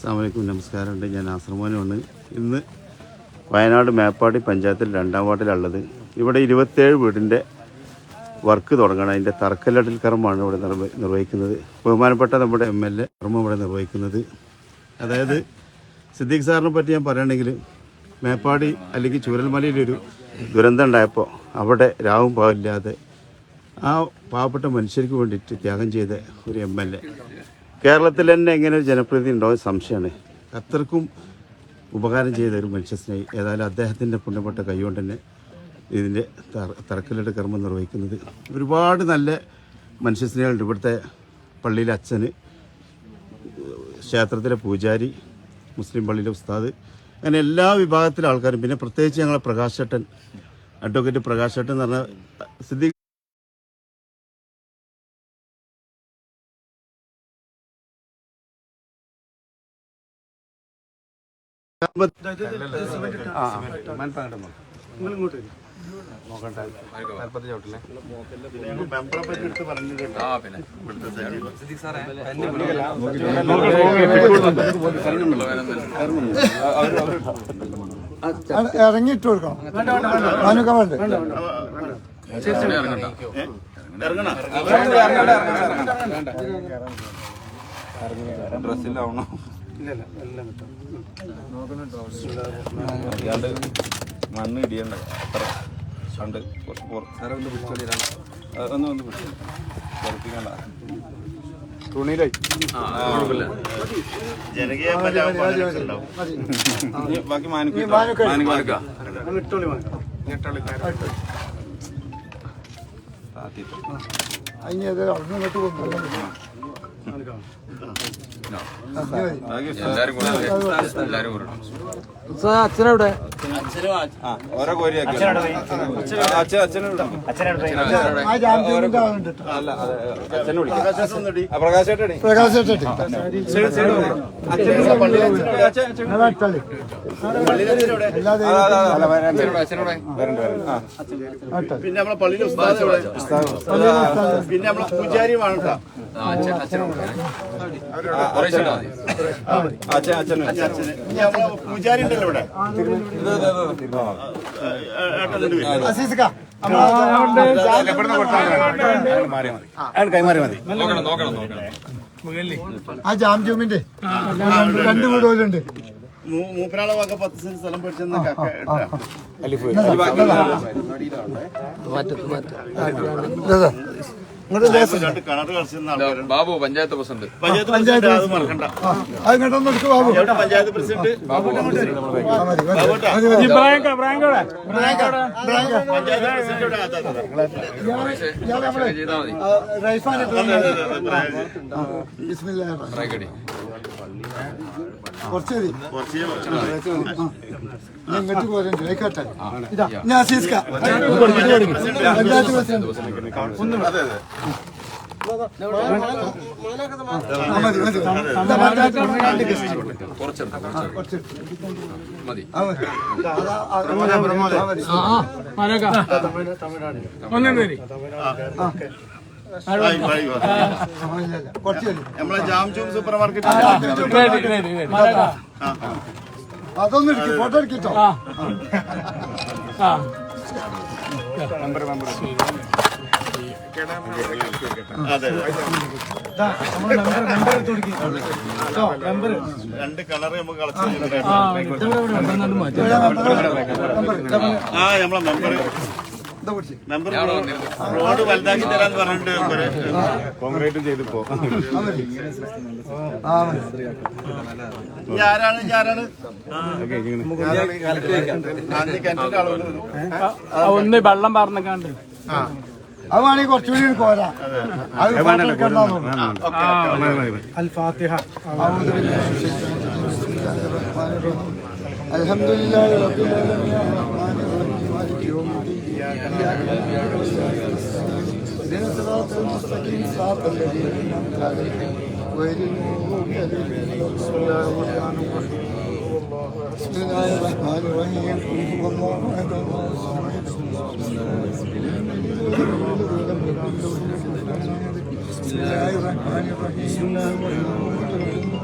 അസ്സലാമു നമസ്കാരമുണ്ട്. ഞാൻ ആശ്രമോനാണ്. ഇന്ന് വയനാട് മേപ്പാടി പഞ്ചായത്തിൽ 2-ാം വാർഡിലുള്ളത്. ഇവിടെ 27 വീടിൻ്റെ വർക്ക് തുടങ്ങണം. അതിൻ്റെ തറക്കല്ലിടൽ കർമ്മമാണ് ഇവിടെ നിർവഹിക്കുന്നത്. ബഹുമാനപ്പെട്ട നമ്മുടെ MLA കർമ്മം ഇവിടെ നിർവഹിക്കുന്നത്. അതായത് സിദ്ദീഖ് സാറിനെ പറ്റി ഞാൻ പറയുകയാണെങ്കിൽ മേപ്പാടി അല്ലെങ്കിൽ ചൂരൽമലയിലൊരു ദുരന്തം ഉണ്ടായപ്പോൾ അവിടെ രാവും പാവില്ലാതെ ആ പാവപ്പെട്ട മനുഷ്യർക്ക് വേണ്ടിയിട്ട് ത്യാഗം ചെയ്ത ഒരു MLA. കേരളത്തിൽ തന്നെ എങ്ങനെ ഒരു ജനപ്രതിനിധി ഉണ്ടോ സംശയമാണ്. അത്രക്കും ഉപകാരം ചെയ്ത ഒരു മനുഷ്യസ്നേഹി. ഏതായാലും അദ്ദേഹത്തിൻ്റെ പുണ്യപ്പെട്ട കൈകൊണ്ട് തന്നെ ഇതിൻ്റെ തറക്കല്ലിടൽ കർമ്മം നിർവഹിക്കുന്നത്. ഒരുപാട് നല്ല മനുഷ്യസ്നേഹികളുണ്ട്. ഇവിടുത്തെ പള്ളിയിലെ അച്ഛന്, ക്ഷേത്രത്തിലെ പൂജാരി, മുസ്ലിം പള്ളിയിലെ ഉസ്താദ്, അങ്ങനെ എല്ലാ വിഭാഗത്തിലെ ആൾക്കാരും. പിന്നെ പ്രത്യേകിച്ച് ഞങ്ങളെ പ്രകാശേട്ടൻ, അഡ്വക്കേറ്റ് പ്രകാശേട്ടൻ എന്ന് പറഞ്ഞാൽ സിദ്ദീഖ് ഇറങ്ങിയിട്ട് കൊടുക്കണം. ഡ്രസ്സിലാവണോ? മണ്ണ് ഇടിയണ്ട അത്ര കണ്ട് ഒന്ന് പഠിപ്പിക്കണ്ട. തുണിയിലായി ബാക്കി അച്ഛനെവിടെ? ഓരോ കോരിയാക്കി പ്രകാശേട്ടേ പിന്നെ നമ്മളെ പള്ളിയിലെ ഉസ്താദ്, പിന്നെ നമ്മളെ പൂജാരി വേണ്ട. പൂജാരി ഉണ്ടല്ലോ ഇവിടെ. കൈമാറി മതി. ആ ജാംജൂമിന്റെ 2 വീടുകളുണ്ട്. മൂപ്പരാളെ വക 10 സെന്റ് സ്ഥലം പഠിച്ചെന്ന് ബാബു പഞ്ചായത്ത് പ്രസിഡന്റ്. അത് മറക്കണ്ട. പഞ്ചായത്ത് പ്രസിഡന്റ് ഇങ്ങോട്ട് പോരുന്നുണ്ട്. ആയിക്കോട്ടെ. നമ്മളെ ജാംജൂം സൂപ്പർ മാർക്കറ്റ് അതൊന്നും എടുക്കും. ഫോട്ടോ എടുക്കിട്ടോ. രണ്ട് കളറ് നമുക്ക് നമ്മളെ മെമ്പർ റോഡ് വലുതാക്കി തരാന്ന് പറഞ്ഞിട്ട് കോൺക്രീറ്റും ചെയ്തിപ്പോ. ആരാണ് ഒന്ന് വെള്ളം പറഞ്ഞാണ്ട് അത് വേണമെങ്കിൽ കുറച്ചുകൂടി പോരാ. അൽഫാത്തിഹ. അൽഹംദുലില്ലാഹി റബ്ബിൽ ആലമീൻ മാലികി യൗമിദ്ദീൻ ഇയ്യാക നഅ്ബുദു വ ഇയ്യാക നസ്തഈൻ സിറാത്തൽ മുസ്തഖീം സിറാത്തൽ ലദീന അൻഅംത അലൈഹിം ഗൈറിൽ മഗ്ദൂബി അലൈഹിം ബിസ്മില്ലാഹിർ റഹ്മാനിർ റഹീം. വല്ലാഹു അഹദ് അല്ലാഹു بسم الله الرحمن الرحيم.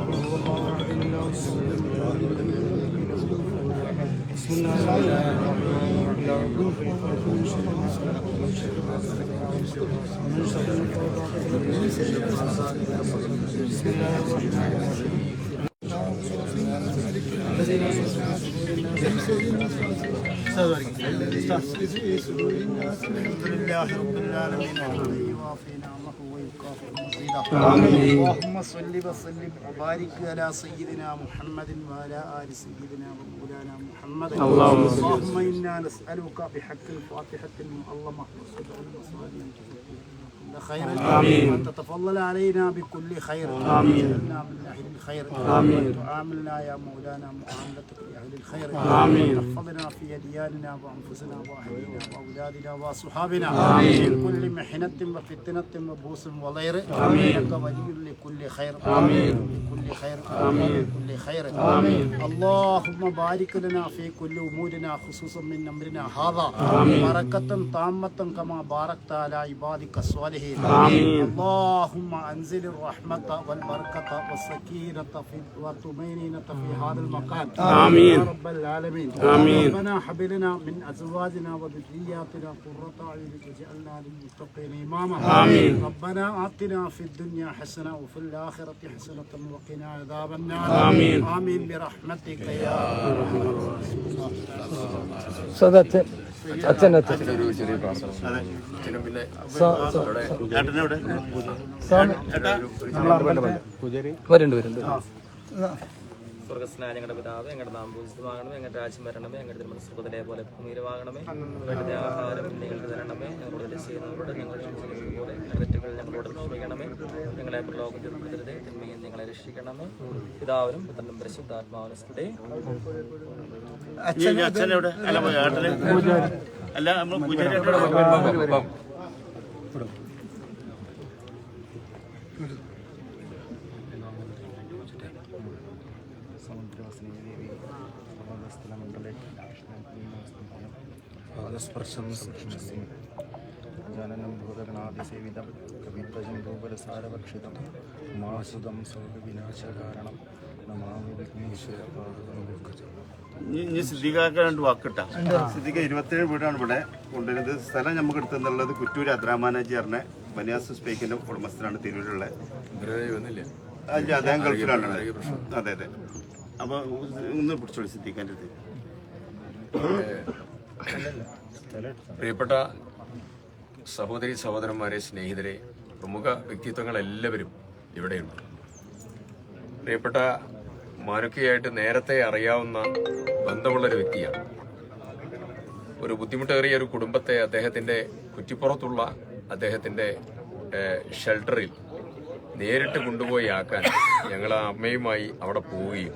اللهم صل وسلم وبارك على سيدنا محمد وعلى آل سيدنا ومولانا محمد. اللهم إنا نسألك بحق الفاتحة المعظمة خير وأن تتفضل علينا بكل خير. وجعلنا من أهل الخير. وعاملنا يا مولانا معاملتك لأهل الخير. واحفظنا في أدياننا وأنفسنا وأهلنا وأولادنا وأصحابنا من كل محنة وفتنة وبوس وضير. إنك ولي لكل خير. لكل خير. لكل خير. اللهم بارك لنا في كل أمورنا خصوصا من أمرنا هذا بركة تامة كما باركت على عبادك الصالحين. اللهم أنزل الرحمة والبركة والسكينة والطمأنينة في هذا المكان. يا رب العالمين. ربنا هب لنا من أزواجنا وذرياتنا قرة أعين واجعلنا للمتقين إماما. ربنا آتنا في الدنيا حسنة وفي الآخرة حسنة وقنا عذاب النار. آمين برحمتك يا أرحم സ്വർഗസ്നായ ഞങ്ങളുടെ പിതാവ്, ഞങ്ങളുടെ നാം പൂജിതമാകണമേ, ഞങ്ങളുടെ രാജ്യം വരണമേ, ഞങ്ങളുടെ തിരുമണ സ്വർഗ്ഗത്തിലെ പോലെ ഭൂമിയിലുമാകണമേ. വേണ്ടുന്ന ആഹാരം ഞങ്ങൾക്ക് തരണമേ. ഞങ്ങളോട് ചെയ്യുന്നവരോട് ഞങ്ങൾ ക്ഷമിച്ചതുപോലെ തെറ്റുകൾ ഞങ്ങളോട് ക്ഷമിക്കണമേ. ഞങ്ങളെ പ്രലോഭനത്തിൽ ഉൾപ്പെടുത്തരുതേ, തിന്മയിൽ ഞങ്ങളെ രക്ഷിക്കണമേ. പിതാവിനും പുത്രനും പരിശുദ്ധാത്മാവിനും സ്തുതി. അച്ഛനെവിടെ? അല്ല നമ്മൾ പൂജാരി ജനനം ഭൂതഗണാതിസേവിതം കവിത്വജം രൂപരസാരഭക്ഷിതം മാസുതം സർവവിനാശകാരണം നമാമി വിഘ്നേശ്വര ഇനി സിദ്ധിക്കാർക്ക് രണ്ട് വാക്കിട്ടാ. സിദ്ധിക്ക 27 വീടാണ് ഇവിടെ കൊണ്ടുവരുന്നത്. സ്ഥലം നമുക്ക് എടുത്തെന്നുള്ളത് കുറ്റൂർ അബ്ദുറഹ്മാനാജി പറഞ്ഞ ബനിയാസ് സ്പേക്കിന്റെ ഉടമസ്ഥനാണ് തിരൂരുള്ളത്. അല്ല, അദ്ദേഹം ഗൾഫിലാണ്. അതെ അതെ. അപ്പൊ ഒന്ന് പിടിച്ചോളി സിദ്ധിക്കാൻ്റെ അടുത്ത്. പ്രിയപ്പെട്ട സഹോദരി സഹോദരന്മാരെ, സ്നേഹിതരെ, പ്രമുഖ വ്യക്തിത്വങ്ങൾ എല്ലാവരും ഇവിടെയുണ്ട്. പ്രിയപ്പെട്ട മാനുക്കയായിട്ട് നേരത്തെ അറിയാവുന്ന ബന്ധമുള്ളൊരു വ്യക്തിയാണ്. ഒരു ബുദ്ധിമുട്ടേറിയ ഒരു കുടുംബത്തെ അദ്ദേഹത്തിന്റെ കുറ്റിപ്പുറത്തുള്ള അദ്ദേഹത്തിന്റെ ഷെൽട്ടറിൽ നേരിട്ട് കൊണ്ടുപോയി ആക്കാൻ ഞങ്ങൾ ആ അമ്മയുമായി അവിടെ പോവുകയും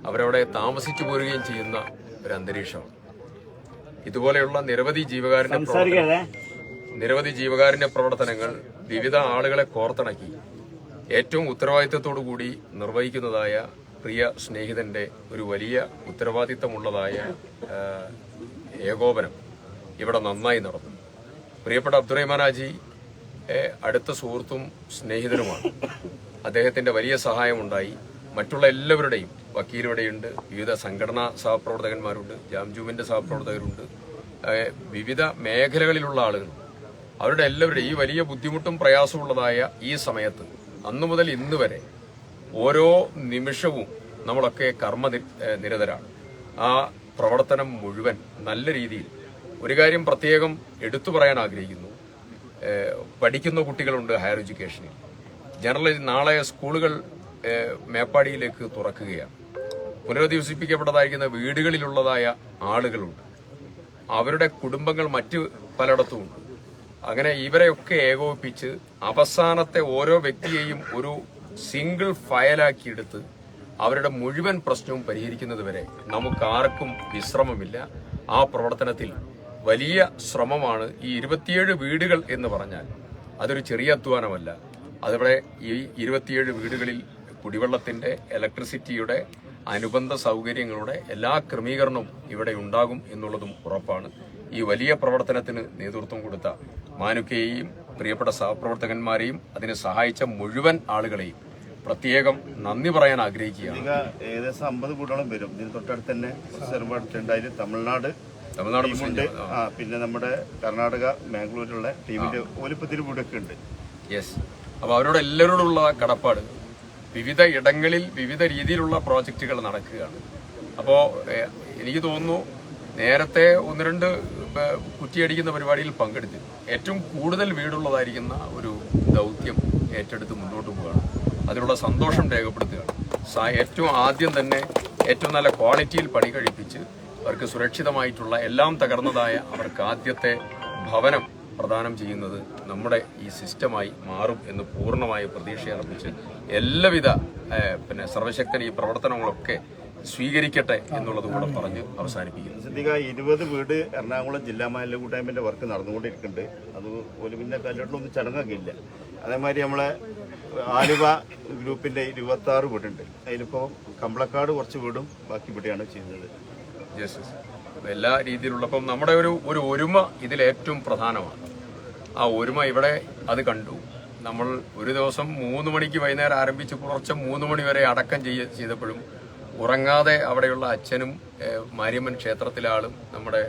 അവരവിടെ താമസിച്ചു പോരുകയും ചെയ്യുന്ന ഒരു അന്തരീക്ഷമാണ്. ഇതുപോലെയുള്ള നിരവധി ജീവകാരുണ്യ പ്രവർത്തനങ്ങൾ വിവിധ ആളുകളെ കോർത്തിണക്കി ഏറ്റവും ഉത്തരവാദിത്തത്തോടു കൂടി നിർവഹിക്കുന്നതായ പ്രിയ സ്നേഹിതന്റെ ഒരു വലിയ ഉത്തരവാദിത്തമുള്ളതായ ഏകോപനം ഇവിടെ നന്നായി നടന്നു. പ്രിയപ്പെട്ട അബ്ദുറഹ്മാനാജി അടുത്ത സുഹൃത്തും സ്നേഹിതനുമാണ്. അദ്ദേഹത്തിന്റെ വലിയ സഹായമുണ്ടായി. മറ്റുള്ള എല്ലാവരുടെയും, വക്കീലിവിടെയുണ്ട്, വിവിധ സംഘടനാ സഹപ്രവർത്തകന്മാരുണ്ട്, ജാംജൂമിന്റെ സഹപ്രവർത്തകരുണ്ട്, വിവിധ മേഖലകളിലുള്ള ആളുകൾ, അവരുടെ എല്ലാവരുടെയും ഈ വലിയ ബുദ്ധിമുട്ടും പ്രയാസമുള്ളതായ ഈ സമയത്ത് അന്നു മുതൽ ഇന്ന് വരെ ഓരോ നിമിഷവും നമ്മളൊക്കെ നിരതരാണ്. ആ പ്രവർത്തനം മുഴുവൻ നല്ല രീതിയിൽ. ഒരു കാര്യം പ്രത്യേകം എടുത്തു പറയാൻ ആഗ്രഹിക്കുന്നു. പഠിക്കുന്ന കുട്ടികളുണ്ട് ഹയർ എഡ്യൂക്കേഷനിൽ. ജനറൽ നാളെ സ്കൂളുകൾ മേപ്പാടിയിലേക്ക് തുറക്കുകയാണ്. പുനരധിവസിപ്പിക്കപ്പെട്ടതായിരിക്കുന്ന വീടുകളിലുള്ളതായ ആളുകളുണ്ട്. അവരുടെ കുടുംബങ്ങൾ മറ്റ് പലയിടത്തുമുണ്ട്. അങ്ങനെ ഇവരെയൊക്കെ ഏകോപിപ്പിച്ച് അവസാനത്തെ ഓരോ വ്യക്തിയെയും ഒരു സിംഗിൾ ഫയലാക്കിയെടുത്ത് അവരുടെ മുഴുവൻ പ്രശ്നവും പരിഹരിക്കുന്നത് വരെ നമുക്കാർക്കും വിശ്രമമില്ല. ആ പ്രവർത്തനത്തിൽ വലിയ ശ്രമമാണ്. ഈ 27 വീടുകൾ എന്ന് പറഞ്ഞാൽ അതൊരു ചെറിയ അധ്വാനമല്ല. അതിവിടെ ഈ 27 വീടുകളിൽ കുടിവെള്ളത്തിന്റെ, ഇലക്ട്രിസിറ്റിയുടെ, അനുബന്ധ സൗകര്യങ്ങളുടെ എല്ലാ ക്രമീകരണവും ഇവിടെ ഉണ്ടാകും എന്നുള്ളതും ഉറപ്പാണ്. ഈ വലിയ പ്രവർത്തനത്തിന് നേതൃത്വം കൊടുത്ത മാനുക്കയെയും പ്രിയപ്പെട്ട സഹപ്രവർത്തകന്മാരെയും അതിനെ സഹായിച്ച മുഴുവൻ ആളുകളെയും പ്രത്യേകം നന്ദി പറയാൻ ആഗ്രഹിക്കുകയാണ്. ഏകദേശം 50 വീടോളം വരും. ഇതിന് തൊട്ടടുത്ത് തന്നെ സെർവടുത്തുണ്ട്. അതിൽ തമിഴ്നാട് മുസ്ലിം പിന്നെ നമ്മുടെ കർണാടക ബാംഗ്ലൂരിലുള്ള ടീമിന്റെ ഒലിപ്പത്തിന് വീടൊക്കെ ഉണ്ട്. യെസ്. അപ്പോൾ അവരോട് എല്ലാവരോടുള്ള കടപ്പാട് വിവിധ ഇടങ്ങളിൽ വിവിധ രീതിയിലുള്ള പ്രോജക്റ്റുകൾ നടക്കുകയാണ്. അപ്പോൾ എനിക്ക് തോന്നുന്നു നേരത്തെ 1-2 കുറ്റിയടിക്കുന്ന പരിപാടിയിൽ പങ്കെടുത്ത് ഏറ്റവും കൂടുതൽ വീടുള്ളതായിരിക്കുന്ന ഒരു ദൗത്യം ഏറ്റെടുത്ത് മുന്നോട്ട് പോവുകയാണ്. അതിനുള്ള സന്തോഷം രേഖപ്പെടുത്തുകയാണ്. ഏറ്റവും ആദ്യം തന്നെ ഏറ്റവും നല്ല ക്വാളിറ്റിയിൽ പണി കഴിപ്പിച്ച് അവർക്ക് സുരക്ഷിതമായിട്ടുള്ള എല്ലാം തകർന്നതായ അവർക്ക് ആദ്യത്തെ ഭവനം പ്രദാനം ചെയ്യുന്നത് നമ്മുടെ ഈ സിസ്റ്റമായി മാറും എന്ന് പൂർണ്ണമായ പ്രതീക്ഷയർപ്പിച്ച് എല്ലാവിധ സർവശക്തൻ ഈ പ്രവർത്തനങ്ങളൊക്കെ സ്വീകരിക്കട്ടെ എന്നുള്ളത് കൂടെ പറഞ്ഞ് അവസാനിപ്പിക്കുന്നു. 20 വീട് എറണാകുളം ജില്ലാ മാലിന്യ കൂട്ടായ്മന്റെ വർക്ക് നടന്നുകൊണ്ടിരിക്കുന്നുണ്ട്. അത് ഒരു പിന്നെ കല്ലോട്ടിലൊന്നും ചടങ്ങാക്കില്ല. അതേമാതിരി നമ്മളെ ആലുവ ഗ്രൂപ്പിന്റെ 26 വീടുണ്ട്. അതിലിപ്പോൾ കമ്പളക്കാട് കുറച്ച് വീടും ബാക്കി ഇവിടെയാണ് ചെയ്യുന്നത്. എല്ലാ രീതിയിലുള്ള ഇപ്പം നമ്മുടെ ഒരു ഒരുമ ഇതിൽ ഏറ്റവും പ്രധാനമാണ്. ആ ഒരുമ ഇവിടെ അത് കണ്ടു. നമ്മൾ ഒരു ദിവസം 3 മണിക്ക് വൈകുന്നേരം ആരംഭിച്ച് പുലർച്ചെ 3 മണി വരെ അടക്കം ചെയ്തപ്പോഴും ഉറങ്ങാതെ അവിടെയുള്ള അച്ഛനും മാരിയമ്മൻ ക്ഷേത്രത്തിലെ ആളും നമ്മുടെ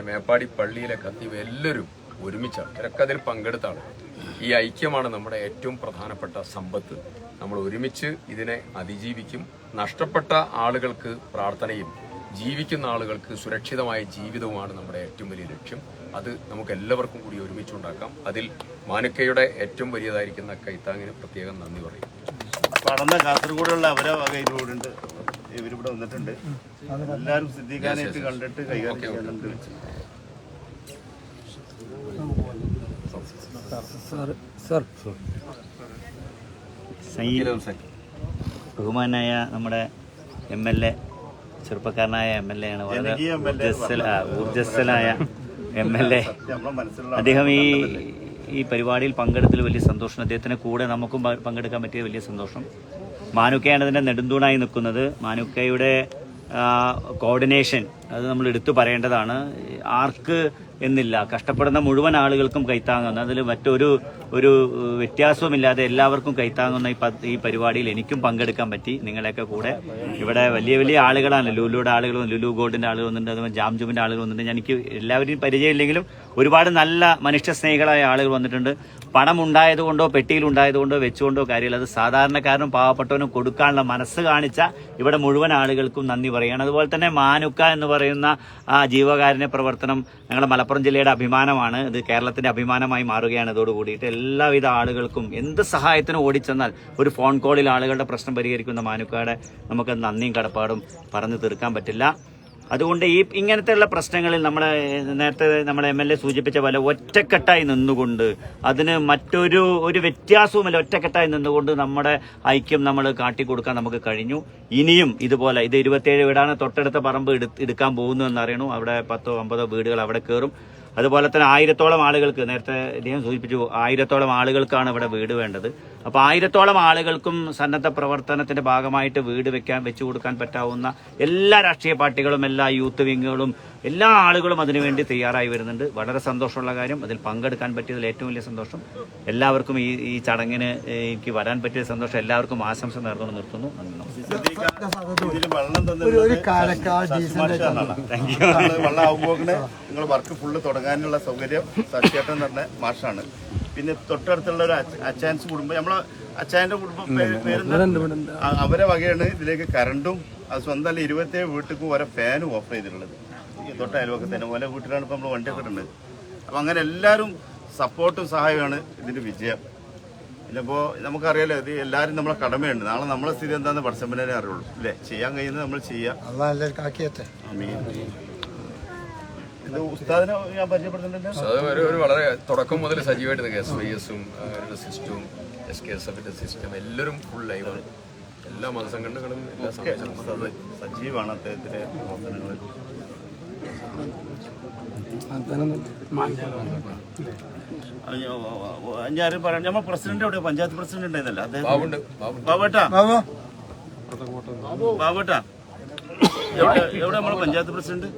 മേപ്പാടി പള്ളിയിലെ കത്തീവ് എല്ലാവരും ഒരുമിച്ചാണ്. ഇവരൊക്കെ അതിൽ പങ്കെടുത്താണ്. ഈ ഐക്യമാണ് നമ്മുടെ ഏറ്റവും പ്രധാനപ്പെട്ട സമ്പത്ത്. നമ്മൾ ഒരുമിച്ച് ഇതിനെ അതിജീവിക്കും. നഷ്ടപ്പെട്ട ആളുകൾക്ക് പ്രാർത്ഥനയും ജീവിക്കുന്ന ആളുകൾക്ക് സുരക്ഷിതമായ ജീവിതവുമാണ് നമ്മുടെ ഏറ്റവും വലിയ ലക്ഷ്യം. അത് നമുക്ക് എല്ലാവർക്കും കൂടി ഒരുമിച്ചുണ്ടാക്കാം. അതിൽ മാനുക്കയുടെ ഏറ്റവും വലിയതായിരിക്കുന്ന കൈത്താങ്ങിന് പ്രത്യേകം നന്ദി പറയും. പഠന കാസർഗോഡുള്ള അവരെ വക ഇവരുണ്ട്, ഇവരിവിടെ വന്നിട്ടുണ്ട്. എല്ലാവരും സിദ്ധിക്കാനായിട്ട് കണ്ടിട്ട് കൈകാര്യം ചെയ്യാനുണ്ട്. ബഹുമാനായ നമ്മുടെ MLA, ചെറുപ്പക്കാരനായ MLA ആണ്. വളരെ ഊർജ്ജസ്വലായ MLA. അദ്ദേഹം ഈ പരിപാടിയിൽ പങ്കെടുത്തതിൽ വലിയ സന്തോഷം. അദ്ദേഹത്തിന് കൂടെ നമുക്കും പങ്കെടുക്കാൻ പറ്റിയ വലിയ സന്തോഷം. മാനുക്കയാണ് ഇതിൻ്റെ നെടുന്തൂണായി നിൽക്കുന്നത്. മാനുക്കയുടെ കോർഡിനേഷൻ അത് നമ്മൾ എടുത്തു പറയേണ്ടതാണ്. ആർക്ക് എന്നില്ല, കഷ്ടപ്പെടുന്ന മുഴുവൻ ആളുകൾക്കും കൈത്താങ്ങുന്ന, അതിൽ മറ്റൊരു വ്യത്യാസവുമില്ലാതെ എല്ലാവർക്കും കൈത്താങ്ങുന്ന ഈ പരിപാടിയിൽ എനിക്കും പങ്കെടുക്കാൻ പറ്റി. നിങ്ങളെയൊക്കെ കൂടെ ഇവിടെ വലിയ വലിയ ആളുകളാണ്. ലുലുയുടെ ആളുകൾ, ലുലു ഗോൾഡിന്റെ ആളുകൾ വന്നിട്ടുണ്ട്, അതുപോലെ ജാംജുമിന്റെ ആളുകൾ വന്നിട്ടുണ്ട്. എനിക്ക് എല്ലാവരെയും പരിചയമില്ലെങ്കിലും ഒരുപാട് നല്ല മനുഷ്യ സ്നേഹികളായ ആളുകൾ വന്നിട്ടുണ്ട്. പണം ഉണ്ടായതുകൊണ്ടോ പെട്ടിയിലുണ്ടായതുകൊണ്ടോ വെച്ചുകൊണ്ടോ കാര്യമില്ല. അത് സാധാരണക്കാരനും പാവപ്പെട്ടവനും കൊടുക്കാനുള്ള മനസ്സ് കാണിച്ച ഇവിടെ മുഴുവൻ ആളുകൾക്കും നന്ദി പറയുകയാണ്. അതുപോലെ തന്നെ മാനുക്ക എന്ന് പറയുന്ന ആ ജീവകാരുണ്യ പ്രവർത്തനം ഞങ്ങളുടെ മലപ്പുറം ജില്ലയുടെ അഭിമാനമാണ്. ഇത് കേരളത്തിന്റെ അഭിമാനമായി മാറുകയാണ്. ഇതോടുകൂടിയിട്ട് എല്ലാവിധ ആളുകൾക്കും എന്ത് സഹായത്തിനും ഓടിച്ചെന്നാൽ ഒരു ഫോൺ കോളിൽ ആളുകളുടെ പ്രശ്നം പരിഹരിക്കുന്ന മാനുക്കയുടെ നമുക്ക് നന്ദിയും കടപ്പാടും പറഞ്ഞു തീർക്കാൻ പറ്റില്ല. അതുകൊണ്ട് ഇങ്ങനത്തെയുള്ള പ്രശ്നങ്ങളിൽ നേരത്തെ നമ്മുടെ MLA സൂചിപ്പിച്ച പോലെ ഒറ്റക്കെട്ടായി നിന്നുകൊണ്ട് അതിന് മറ്റൊരു വ്യത്യാസവുമില്ല, ഒറ്റക്കെട്ടായി നിന്നുകൊണ്ട് നമ്മുടെ ഐക്യം നമ്മൾ കാട്ടിക്കൊടുക്കാൻ നമുക്ക് കഴിഞ്ഞു. ഇനിയും ഇതുപോലെ ഇത് 27 വീടാണ്. തൊട്ടടുത്ത പറമ്പ് എടുക്കാൻ പോകുന്നു എന്നറിയണു. അവിടെ 10-50 വീടുകൾ അവിടെ കയറും. അതുപോലെ തന്നെ 1000-ഓളം ആളുകൾക്ക്, നേരത്തെ അദ്ദേഹം സൂചിപ്പിച്ചു, 1000-ഓളം ആളുകൾക്കാണ് ഇവിടെ വീട് വേണ്ടത്. അപ്പോൾ 1000-ഓളം ആളുകൾക്കും സന്നദ്ധ പ്രവർത്തനത്തിന്റെ ഭാഗമായിട്ട് വീട് വെച്ചു കൊടുക്കാൻ പറ്റാവുന്ന എല്ലാ രാഷ്ട്രീയ പാർട്ടികളും എല്ലാ യൂത്ത് വിങ്ങുകളും എല്ലാ ആളുകളും അതിനുവേണ്ടി തയ്യാറായി വരുന്നുണ്ട്. വളരെ സന്തോഷമുള്ള കാര്യം. അതിൽ പങ്കെടുക്കാൻ പറ്റിയതിൽ ഏറ്റവും വലിയ സന്തോഷം. എല്ലാവർക്കും ഈ ചടങ്ങിന് എനിക്ക് വരാൻ പറ്റിയ സന്തോഷം. എല്ലാവർക്കും ആശംസ നേർന്നുകൊണ്ട് നിർത്തുന്നു. വെള്ളം ആകുമ്പോൾ നിങ്ങൾ വർക്ക് ഫുള്ള് തുടങ്ങാനുള്ള സൗകര്യം സത്യേട്ടൻ എന്ന് പറഞ്ഞ മാഷാണ്. പിന്നെ തൊട്ടടുത്തുള്ള ഒരു അച്ചാൻസ് കുടുംബം, നമ്മളെ അച്ചായന്റെ കുടുംബം പേര് അവരെ വകയാണ് ഇതിലേക്ക് കറണ്ടും അത് സ്വന്തം 27 വീട്ടിൽക്കും ഓരോ ഫാനും ഓഫർ ചെയ്തിട്ടുള്ളത്. തൊട്ട അയൽവക്കത്ത് തന്നെ ഓരോ വീട്ടിലാണ് ഇപ്പോൾ നമ്മൾ വണ്ടിയൊക്കെ ഇടുന്നത്. അപ്പം അങ്ങനെ എല്ലാവരും സപ്പോർട്ടും സഹായമാണ് ഇതിൻ്റെ വിജയം. പിന്നിപ്പോൾ നമുക്കറിയാലോ, ഇത് എല്ലാവരും നമ്മളെ കടമയുണ്ട്. നാളെ നമ്മളെ സ്ഥിതി എന്താണെന്ന് പഠിച്ചമ്പനെ അറിയുള്ളൂ അല്ലേ. ചെയ്യാൻ കഴിയുന്നത് നമ്മൾ ചെയ്യാം. ഇത് ഉസ്താദിനെ ഞാൻ പരിചയപ്പെടുത്തുന്നുണ്ട്. വളരെ തുടക്കം മുതൽ സജീവമായിട്ട് SYS-ഉം സിസ്റ്റവും SKSF-ന്റെ സിസ്റ്റം എല്ലാവരും ഫുൾ ലൈവാണ്. എല്ലാ മതസംഘടനകളും എല്ലാ സമയത്തും സജീവമാണ് അദ്ദേഹത്തിന്റെ പ്രവർത്തനങ്ങൾ. ഞാൻ പറയാം, നമ്മൾ പ്രസിഡന്റ് എവിടെയോ പഞ്ചായത്ത് പ്രസിഡന്റ് ഉണ്ടായിരുന്നല്ലോ അദ്ദേഹം. ബാബേട്ടാ എവിടെ നമ്മളെ പഞ്ചായത്ത് പ്രസിഡന്റ്?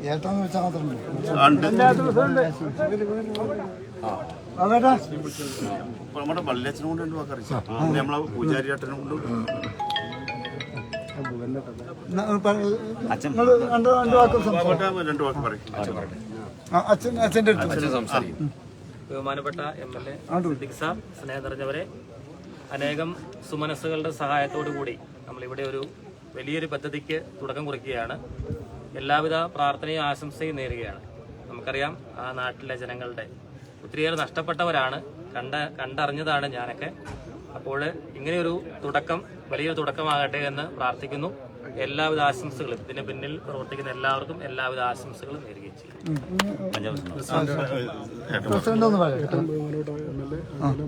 നമ്മുടെ വല്യച്ഛനെ കൊണ്ട് രണ്ട് വാക്ക് അറിയിച്ചു നമ്മളെ പൂജാരിയേട്ടനെ കൊണ്ട് രണ്ട് വാക്ക് രണ്ട് വാക്ക് പറയും. അച്ഛൻ്റെ അടുത്ത് അച്ഛൻ സംസാരിക്കും. ബഹുമാനപ്പെട്ട MLA സിദ്ദിഖ് സാർ, സ്നേഹം നിറഞ്ഞവരെ, അനേകം സുമനസ്സുകളുടെ സഹായത്തോടു കൂടി നമ്മളിവിടെ ഒരു വലിയൊരു പദ്ധതിക്ക് തുടക്കം കുറിക്കുകയാണ്. എല്ലാവിധ പ്രാർത്ഥനയും ആശംസയും നേരുകയാണ്. നമുക്കറിയാം ആ നാട്ടിലെ ജനങ്ങളുടെ ഒത്തിരിയേറെ നഷ്ടപ്പെട്ടവരാണ്, കണ്ടറിഞ്ഞതാണ് ഞാനൊക്കെ. അപ്പോൾ ഇങ്ങനെയൊരു തുടക്കം വലിയൊരു തുടക്കമാകട്ടെ എന്ന് പ്രാർത്ഥിക്കുന്നു. എല്ലാവിധ ആശംസകളും ഇതിന് പിന്നിൽ പ്രവർത്തിക്കുന്ന എല്ലാവർക്കും എല്ലാവിധ ആശംസകളും നേരുകയും ചെയ്യും.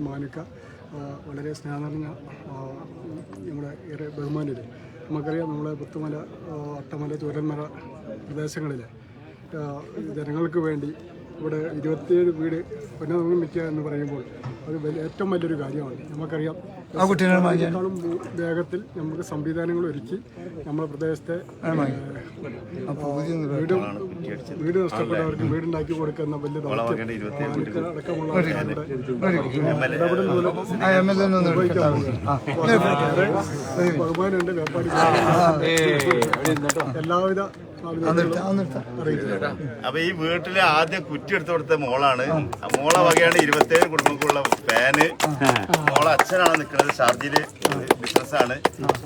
മാനുക്ക വളരെ സ്നേഹം നിറഞ്ഞ നമ്മുടെ ഏറെ ബഹുമാനില് നമുക്കറിയാം, നമ്മളെ പുത്തുമല, അട്ടമല, ചൂരന്മല പ്രദേശങ്ങളിൽ ജനങ്ങൾക്ക് വേണ്ടി ഇവിടെ 27 വീട് പുനർനിർമ്മിക്കുക എന്ന് പറയുമ്പോൾ അത് ഏറ്റവും വലിയൊരു കാര്യമാണ്. നമുക്കറിയാം, അതിനേക്കാളും വേഗത്തിൽ നമുക്ക് സംവിധാനങ്ങൾ ഒരുക്കി നമ്മുടെ പ്രദേശത്തെ വീട് നഷ്ടപ്പെട്ടവർക്ക് വീടുണ്ടാക്കി കൊടുക്കുന്ന വലിയ അടക്കമുള്ള ബഹുമാനുണ്ട്. വ്യാപാരി എല്ലാവിധ അപ്പൊ ഈ വീട്ടിലെ ആദ്യം കുറ്റി എടുത്തു കൊടുത്ത മോളാണ്. മോളെ വകയാണ് 27 കുടുംബങ്ങൾക്കുള്ള ഫാന്. മോളെ അച്ഛനാണ് നിൽക്കുന്നത്, ഷാർജയില് ബിസിനസ്സാണ്.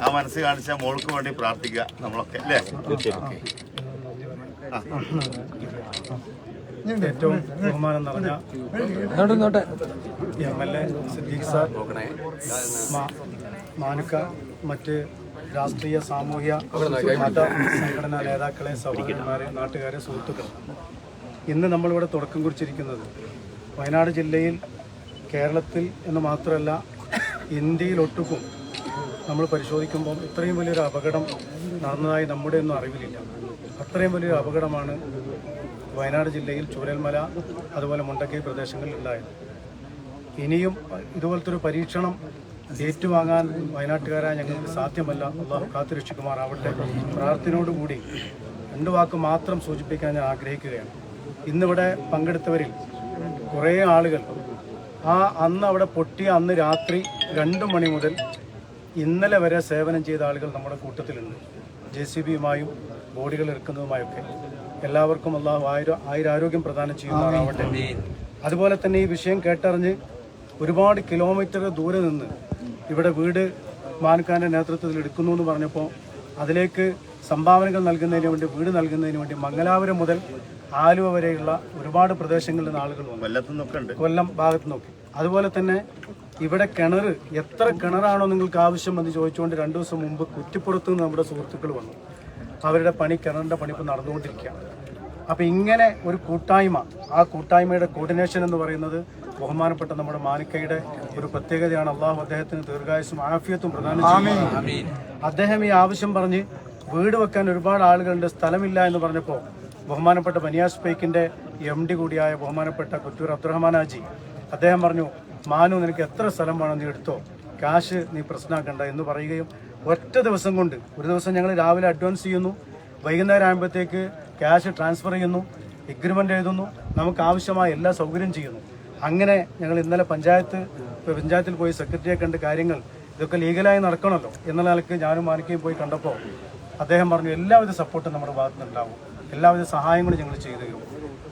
ആ മനസ്സ് കാണിച്ച മോൾക്ക് വേണ്ടി പ്രാർത്ഥിക്കുക നമ്മളൊക്കെ, അല്ലേ? ഏറ്റവും ബഹുമാനം നിറഞ്ഞ MLA സിദ്ദീഖ് സാർ, മാനുക്ക, മറ്റ് രാഷ്ട്രീയ, സാമൂഹ്യ, മത സംഘടനാ നേതാക്കളെ, സഹോദരന്മാരെ, നാട്ടുകാരെ, സുഹൃത്തുക്കൾ, ഇന്ന് നമ്മളിവിടെ തുടക്കം കുറിച്ചിരിക്കുന്നത് വയനാട് ജില്ലയിൽ, കേരളത്തിൽ എന്ന് മാത്രമല്ല ഇന്ത്യയിൽ ഒട്ടുക്കും നമ്മൾ പരിശോധിക്കുമ്പോൾ ഇത്രയും വലിയൊരു അപകടം നടന്നതായി നമ്മുടെ ഒന്നും അറിവിലില്ല. അത്രയും വലിയൊരു അപകടമാണ് വയനാട് ജില്ലയിൽ ചൂരൽമല, അതുപോലെ മുണ്ടക്കൈ പ്രദേശങ്ങളിൽ ഉണ്ടായത്. ഇനിയും ഇതുപോലത്തെ ഒരു പരീക്ഷണം ഏറ്റുവാങ്ങാൻ വയനാട്ടുകാരായ ഞങ്ങൾക്ക് സാധ്യമല്ല. അള്ളാഹു കാത്തുരക്ഷിക്കുമാറാവട്ടെ. പ്രാർത്ഥനയോടുകൂടി 2 വാക്ക് മാത്രം സൂചിപ്പിക്കാൻ ഞാൻ ആഗ്രഹിക്കുകയാണ്. ഇന്നിവിടെ പങ്കെടുത്തവരിൽ കുറേ ആളുകൾ അന്ന് അവിടെ പൊട്ടിയ അന്ന് രാത്രി 2 മണി മുതൽ ഇന്നലെ വരെ സേവനം ചെയ്ത ആളുകൾ നമ്മുടെ കൂട്ടത്തിലുണ്ട്. JCBയുമായും ബോഡികൾ ഇറക്കുന്നതുമായൊക്കെ. എല്ലാവർക്കും അള്ളാഹു ആയുരാരോഗ്യം പ്രദാനം ചെയ്യുമാറാവട്ടെ. അതുപോലെ തന്നെ ഈ വിഷയം കേട്ടറിഞ്ഞ് ഒരുപാട് കിലോമീറ്റർ ദൂരെ നിന്ന് ഇവിടെ വീട് മാനുക്കാൻ്റെ നേതൃത്വത്തിൽ എടുക്കുന്നു എന്ന് പറഞ്ഞപ്പോൾ അതിലേക്ക് സംഭാവനകൾ നൽകുന്നതിന് വേണ്ടി, വീട് നൽകുന്നതിന് വേണ്ടി മംഗലാപുരം മുതൽ ആലുവ വരെയുള്ള ഒരുപാട് പ്രദേശങ്ങളിൽ നിന്ന് ആളുകൾ വന്നു, കൊല്ലം ഭാഗത്ത് നോക്കി. അതുപോലെ തന്നെ ഇവിടെ കിണർ, എത്ര കിണറാണോ നിങ്ങൾക്ക് ആവശ്യം എന്ന് ചോദിച്ചുകൊണ്ട് 2 ദിവസം മുമ്പ് കുറ്റിപ്പുറത്ത് നിന്ന് നമ്മുടെ സുഹൃത്തുക്കൾ വന്നു. അവരുടെ കിണറിൻ്റെ പണി ഇപ്പോൾ നടന്നുകൊണ്ടിരിക്കുകയാണ്. അപ്പോൾ ഇങ്ങനെ ഒരു കൂട്ടായ്മ, ആ കൂട്ടായ്മയുടെ കോർഡിനേഷൻ എന്ന് പറയുന്നത് ബഹുമാനപ്പെട്ട നമ്മുടെ മാനുക്കയുടെ ഒരു പ്രത്യേകതയാണ്. അള്ളാഹു അദ്ദേഹത്തിന് ദീർഘായുസ്സും ആഫിയത്തും പ്രദാനം ചെയ്യും. അദ്ദേഹം ഈ ആവശ്യം പറഞ്ഞ് വീട് വെക്കാൻ ഒരുപാട് ആളുകളുണ്ട്, സ്ഥലമില്ല എന്ന് പറഞ്ഞപ്പോൾ ബഹുമാനപ്പെട്ട ബനിയാസ് പൈക്കിൻ്റെ MD കൂടിയായ ബഹുമാനപ്പെട്ട കുറ്റൂർ അബ്ദുറഹ്മാൻ ഹാജി അദ്ദേഹം പറഞ്ഞു, മാനു നിനക്ക് എത്ര സ്ഥലം വേണം നീ എടുത്തോ, കാശ് നീ പ്രശ്നമാക്കണ്ട എന്ന് പറയുകയും ഒറ്റ ദിവസം കൊണ്ട്, ഒരു ദിവസം ഞങ്ങൾ രാവിലെ അഡ്വാൻസ് ചെയ്യുന്നു, വൈകുന്നേരം ആകുമ്പോഴത്തേക്ക് ക്യാഷ് ട്രാൻസ്ഫർ ചെയ്യുന്നു, എഗ്രിമെൻ്റ് എഴുതുന്നു, നമുക്ക് ആവശ്യമായ എല്ലാ സൗകര്യം ചെയ്യുന്നു. അങ്ങനെ ഞങ്ങൾ ഇന്നലെ പഞ്ചായത്തിൽ പോയി സെക്രട്ടറിയെ കണ്ട് കാര്യങ്ങൾ ഇതൊക്കെ ലീഗലായി നടക്കണമല്ലോ എന്നുള്ള നിലയ്ക്ക് ഞാനും മാനുക്കയും പോയി കണ്ടപ്പോൾ അദ്ദേഹം പറഞ്ഞു എല്ലാവിധ സപ്പോർട്ടും നമ്മുടെ ഭാഗത്തു നിന്നുണ്ടാവും, എല്ലാവിധ സഹായങ്ങളും ഞങ്ങൾ ചെയ്തു തരും.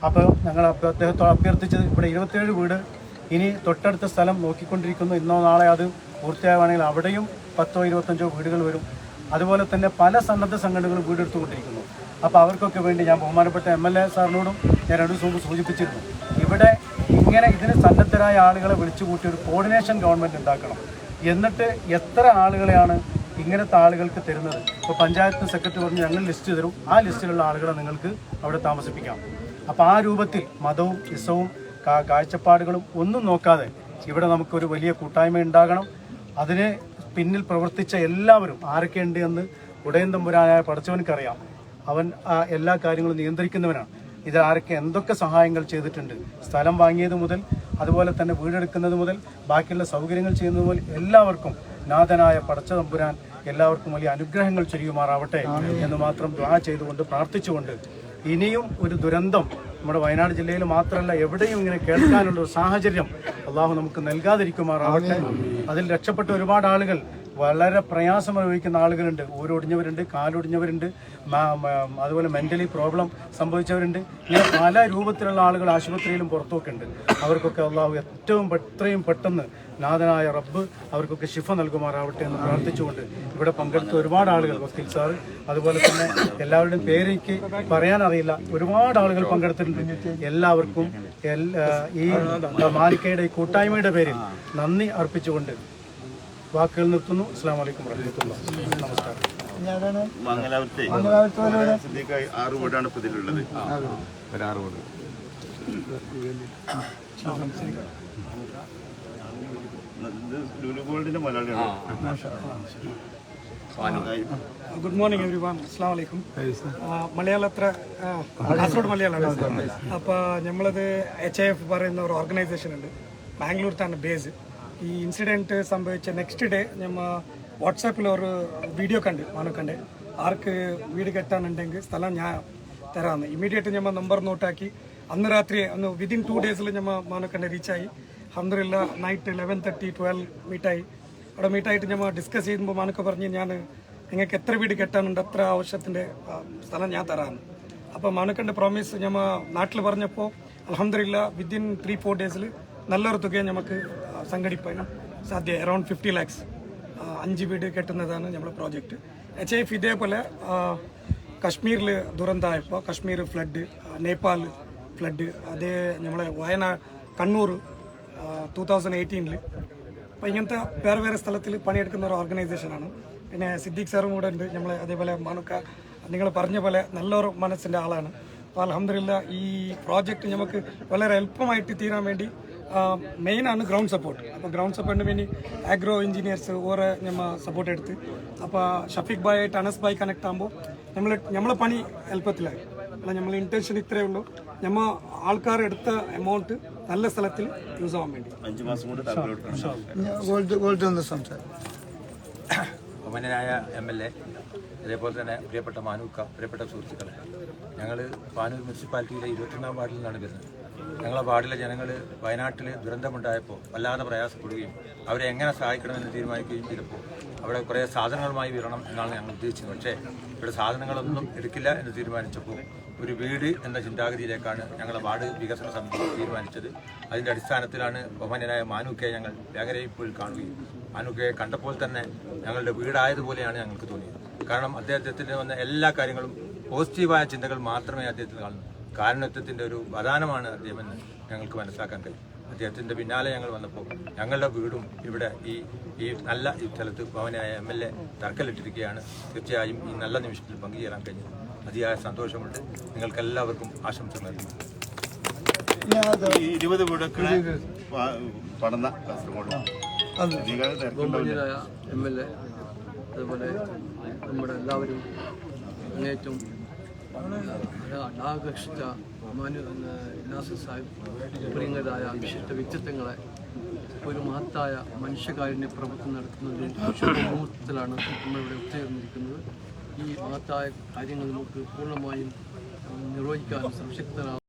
അപ്പോൾ ഞങ്ങൾ അദ്ദേഹത്തോട് അഭ്യർത്ഥിച്ചത്, ഇവിടെ 27 വീട്, ഇനി തൊട്ടടുത്ത സ്ഥലം നോക്കിക്കൊണ്ടിരിക്കുന്നു. ഇന്നോ നാളെ അത് പൂർത്തിയാവുകയാണെങ്കിൽ അവിടെയും 10ഓ 25ഓ വീടുകൾ വരും. അതുപോലെ തന്നെ പല സന്നദ്ധ സംഘടനകളും വീടെടുത്തുകൊണ്ടിരിക്കുന്നു. അപ്പോൾ അവർക്കൊക്കെ വേണ്ടി ഞാൻ ബഹുമാനപ്പെട്ട MLA സാറിനോടും ഞാൻ 2 ദിവസം മുമ്പ് സൂചിപ്പിച്ചിരുന്നു, ഇവിടെ ഇങ്ങനെ ഇതിന് സന്നദ്ധരായ ആളുകളെ വിളിച്ചു കൂട്ടി ഒരു കോർഡിനേഷൻ ഗവൺമെൻറ് ഉണ്ടാക്കണം. എന്നിട്ട് എത്ര ആളുകളെയാണ് ഇങ്ങനത്തെ ആളുകൾക്ക് തരുന്നത്? ഇപ്പോൾ പഞ്ചായത്ത് സെക്രട്ടറി പറഞ്ഞ് ഞങ്ങൾ ലിസ്റ്റ് തരും, ആ ലിസ്റ്റിലുള്ള ആളുകളെ നിങ്ങൾക്ക് അവിടെ താമസിപ്പിക്കാം. അപ്പോൾ ആ രൂപത്തിൽ മതവും ഇസവും കാഴ്ചപ്പാടുകളും ഒന്നും നോക്കാതെ ഇവിടെ നമുക്കൊരു വലിയ കൂട്ടായ്മ ഉണ്ടാകണം. അതിന് പിന്നിൽ പ്രവർത്തിച്ച എല്ലാവരും ആരൊക്കെയുണ്ട് എന്ന് ഉടയൻ തമ്പുരാനായ പടച്ചവനക്കറിയാം. അവൻ എല്ലാ കാര്യങ്ങളും നിയന്ത്രിക്കുന്നവനാണ്. ഇത് ആരൊക്കെ എന്തൊക്കെ സഹായങ്ങൾ ചെയ്തിട്ടുണ്ട്, സ്ഥലം വാങ്ങിയത് മുതൽ അതുപോലെ തന്നെ വീടെടുക്കുന്നത് മുതൽ ബാക്കിയുള്ള സൗകര്യങ്ങൾ ചെയ്യുന്നത് മുതൽ എല്ലാവർക്കും നാഥനായ പടച്ച തമ്പുരാൻ എല്ലാവർക്കും വലിയ അനുഗ്രഹങ്ങൾ ചെയ്യുമാറാവട്ടെ എന്ന് മാത്രം ദുആ ചെയ്തുകൊണ്ട് പ്രാർത്ഥിച്ചുകൊണ്ട് ഇനിയും ഒരു ദുരന്തം നമ്മുടെ വയനാട് ജില്ലയിൽ മാത്രമല്ല എവിടെയും ഇങ്ങനെ കേൾക്കാനുള്ള ഒരു സാഹചര്യം അള്ളാഹു നമുക്ക് നൽകാതിരിക്കുമാറാവട്ടെ. അതിൽ രക്ഷപ്പെട്ട ഒരുപാട് ആളുകൾ വളരെ പ്രയാസം അനുഭവിക്കുന്ന ആളുകളുണ്ട്. ഊരൊടിഞ്ഞവരുണ്ട്, കാലൊടിഞ്ഞവരുണ്ട്, അതുപോലെ മെൻ്റലി പ്രോബ്ലം സംഭവിച്ചവരുണ്ട്. ഇങ്ങനെ പല രൂപത്തിലുള്ള ആളുകൾ ആശുപത്രിയിലും പുറത്തുമൊക്കെ ഉണ്ട്. അവർക്കൊക്കെ അള്ളാഹു എത്രയും പെട്ടെന്ന് നാഥനായ റബ്ബ് അവർക്കൊക്കെ ശിഫ നൽകുമാറാവട്ടെ എന്ന് പ്രാർത്ഥിച്ചുകൊണ്ട് ഇവിടെ പങ്കെടുത്ത ഒരുപാട് ആളുകൾ, വക്കീൽ സാറ്, അതുപോലെ തന്നെ എല്ലാവരുടെയും പേര് എനിക്ക് പറയാനറിയില്ല, ഒരുപാട് ആളുകൾ പങ്കെടുത്തിട്ടുണ്ട്. എല്ലാവർക്കും ഈ മാലിക്കയുടെ ഈ കൂട്ടായ്മയുടെ പേരിൽ നന്ദി അർപ്പിച്ചുകൊണ്ട് വാക്കുകൾ നിർത്തുന്നു. അസ്സലാമു അലൈക്കും വറഹ്മത്തുള്ളാഹി. നമസ്കാരം. മംഗലാപുരത്തെ 6 വീടാണ് ഇപ്പോൾ ഇതിലുള്ളത്. ഒരു 6 വീട്. ലുലു ഗോൾഡിന്റെ മലയാളിയാണ്. Good morning every one. അസ്സാം വലൈക്കും. മലയാളം അത്ര കാസർഗോഡ് മലയാളമാണ്. അപ്പോൾ നമ്മളത് HIF പറയുന്ന ഒരു ഓർഗനൈസേഷൻ ഉണ്ട്, ബാംഗ്ലൂർത്താണ് ബേസ്. ഈ ഇൻസിഡൻറ്റ് സംഭവിച്ച നെക്സ്റ്റ് ഡേ നമ്മൾ വാട്സാപ്പിൽ ഒരു വീഡിയോ കണ്ട് മാനുക്കണ്ട് ആർക്ക് വീട് കെട്ടാനുണ്ടെങ്കിൽ സ്ഥലം ഞാൻ തരാമെന്ന്. ഇമ്മീഡിയറ്റ് നമ്മൾ നമ്പർ നോട്ടാക്കി അന്ന് രാത്രി വിതിൻ 2 ഡേയ്സിൽ നമ്മൾ മാനുക്കണ്ട് റീച്ചായി. അൽഹംദുലില്ലാ നൈറ്റ് 11:30-12 മീറ്റായി. അവിടെ മീറ്റായിട്ട് നമ്മൾ ഡിസ്കസ് ചെയ്യുമ്പോൾ മാനുക്ക പറഞ്ഞ് ഞാൻ നിങ്ങൾക്ക് എത്ര വീട് കെട്ടാനുണ്ട് അത്ര ആവശ്യത്തിൻ്റെ സ്ഥലം ഞാൻ തരാമെന്ന്. അപ്പോൾ മാനുക്കൻ്റെ പ്രോമിസ് നമ്മൾ നാട്ടിൽ പറഞ്ഞപ്പോൾ അൽഹംദുലില്ലാ വിതിൻ 3-4 ഡേയ്സിൽ നല്ലൊരു തുക നമുക്ക് സംഘടിപ്പാനും സാധ്യം. അറൗണ്ട് 50 lakhs 5 വീട് കെട്ടുന്നതാണ് നമ്മുടെ പ്രോജക്റ്റ്. HIF ഇതേപോലെ കശ്മീരിൽ ദുരന്തമായപ്പോൾ കശ്മീർ ഫ്ലഡ്, നേപ്പാൾ ഫ്ലഡ്, അതേ നമ്മളെ വയനാട് കണ്ണൂർ 2018 അപ്പോൾ ഇങ്ങനത്തെ വേറെ സ്ഥലത്തിൽ പണിയെടുക്കുന്ന ഒരു ഓർഗനൈസേഷനാണ്. പിന്നെ സിദ്ദീഖ് സാറും കൂടെ ഉണ്ട്. നമ്മൾ അതേപോലെ മാനുക്ക നിങ്ങൾ പറഞ്ഞ പോലെ നല്ലൊരു മനസ്സിൻ്റെ ആളാണ്. അപ്പോൾ അൽഹംദുലില്ലാ ഈ പ്രോജക്റ്റ് നമുക്ക് വളരെ എളുപ്പമായിട്ട് തീരാൻ വേണ്ടി മെയിനാണ് ഗ്രൗണ്ട് സപ്പോർട്ട്. അപ്പോൾ ഗ്രൗണ്ട് സപ്പോർട്ടിന് വേണ്ടി ആഗ്രോ എഞ്ചിനീയേഴ്സ് ഓരോ നമ്മൾ സപ്പോർട്ട് എടുത്ത് അപ്പോൾ ഷഫീഖ് ഭായ് ആയിട്ട് അനസ് ഭായ് കണക്ട് ആകുമ്പോൾ നമ്മളെ പണി എളുപ്പത്തിലായി. അല്ല നമ്മളെ ഇൻറ്റൻഷൻ ഇത്രയേ ഉള്ളൂ, നമ്മൾ ആൾക്കാർ എടുത്ത എമൗണ്ട് നല്ല സ്ഥലത്തിൽ യൂസ് ആവാൻ വേണ്ടി. 5 മാസം കൊണ്ട് ബഹുമാന്യനായ MLA, അതേപോലെ തന്നെ പ്രിയപ്പെട്ട മാനൂക്ക, പ്രിയപ്പെട്ട സുഹൃത്തുക്കളെ, ഞങ്ങൾ പാനൂർ മുനിസിപ്പാലിറ്റിയിലെ 21-ാം വാർഡിൽ നിന്നാണ് വരുന്നത്. ഞങ്ങളെ വാർഡിലെ ജനങ്ങൾ വയനാട്ടിൽ ദുരന്തമുണ്ടായപ്പോൾ വല്ലാതെ പ്രയാസപ്പെടുകയും അവരെ എങ്ങനെ സഹായിക്കണമെന്ന് തീരുമാനിക്കുകയും ചെയ്തപ്പോൾ അവിടെ കുറേ സാധനങ്ങളുമായി വരണം എന്നാണ് ഞങ്ങൾ ഉദ്ദേശിച്ചത്. പക്ഷേ ഇവിടെ സാധനങ്ങളൊന്നും എടുക്കില്ല എന്ന് തീരുമാനിച്ചപ്പോൾ ഒരു വീട് എന്ന ചിന്താഗതിയിലേക്കാണ് ഞങ്ങളുടെ വാർഡ് വികസന സമിതി തീരുമാനിച്ചത്. അതിൻ്റെ അടിസ്ഥാനത്തിലാണ് ബഹുമാന്യനായ മാനൂക്കയെ ഞങ്ങൾ വേഗരയിൽ പോയി കാണുകയും മാനൂക്കയെ കണ്ടപ്പോൾ തന്നെ ഞങ്ങളുടെ വീടായതുപോലെയാണ് ഞങ്ങൾക്ക് തോന്നിയത്. കാരണം അദ്ദേഹത്തിന് വന്ന എല്ലാ കാര്യങ്ങളും പോസിറ്റീവായ ചിന്തകൾ മാത്രമേ അദ്ദേഹത്തിന് കാണുന്നു. കാരുണ്യത്വത്തിൻ്റെ ഒരു പ്രധാനമാണ് അദ്ദേഹമെന്ന് ഞങ്ങൾക്ക് മനസ്സിലാക്കാൻ കഴിയും. അദ്ദേഹത്തിൻ്റെ പിന്നാലെ ഞങ്ങൾ വന്നപ്പോൾ ഞങ്ങളുടെ വീടും ഇവിടെ ഈ നല്ല ഈ സ്ഥലത്ത് ഭവനായ MLA തറക്കല്ലിട്ടിരിക്കുകയാണ്. തീർച്ചയായും ഈ നല്ല നിമിഷത്തിൽ പങ്കുചേരാൻ കഴിഞ്ഞത് അതിയായ സന്തോഷമുണ്ട്. നിങ്ങൾക്കെല്ലാവർക്കും ആശംസകൾ നൽകുന്നു. 20 വീടൊക്കെ പടന്ന കാസർഗോഡ് ബഹുമാന്യരായ MLA, അതുപോലെ നമ്മുടെ എല്ലാവരും അങ്ങേറ്റവും ആകർഷിച്ച നാസിർ സാഹിബ് പ്രിയങ്കരായ വിശിഷ്ട വ്യക്തിത്വങ്ങളെ ഒരു മഹത്തായ മനുഷ്യകാരുണ്യ പ്രവർത്തനം നടത്തുന്നതിൽ ശുഭമുഹൂർത്തത്തിലാണ് നമ്മളിവിടെ ഒത്തുചേർന്നിരിക്കുന്നത്. ഈ മഹത്തായ കാര്യങ്ങൾ നമുക്ക് പൂർണ്ണമായും നിർവഹിക്കാനും സംശക്തരാകും.